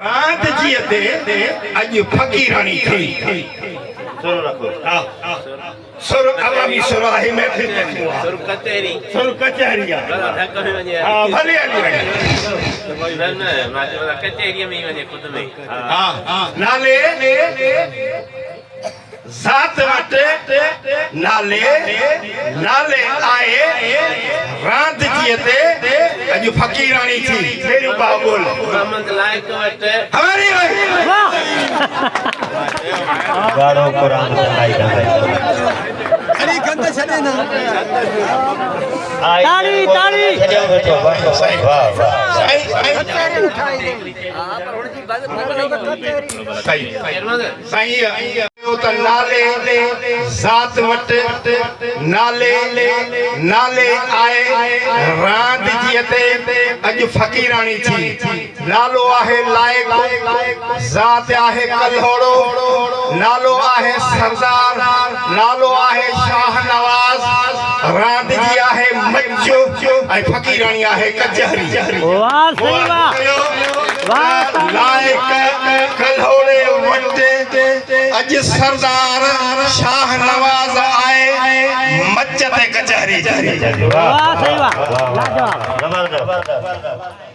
रात जीते अज फकीरानी थी सुर रखो सुर अवामी सुराही में फिर सुर कचहरी सुर कचहरिया धक में वञे हां भले हली वञे न मां कचहरी में वञे खुद में हां नाले ज़ात वट नाले नाले आए रात जीते अज फकीरानी थी मेरी बाबुल मोहम्मद लायक वट हमारी गाड़ो कुरान लाई अरे गंद छड़े ना ताली ताली वाह वाह कचहरी उठाई दे हां पर हुन जी बात सही सही त नाले ज़ात वट नाले नाले आए रात जीते अज फकीरानी थी नालो आहे लायक ज़ात आहे कल्होड़ो नालो आहे सरदार नालो आहे शाह नवाज रात जी आहे मच्चो ऐं फकीरानी आहे कचहरी वाह सही वाह लायक कल्होड़े वट अज सरदार शाह नवाज आए मच्च ते कचहरी वाह सही वाह जबरदस्त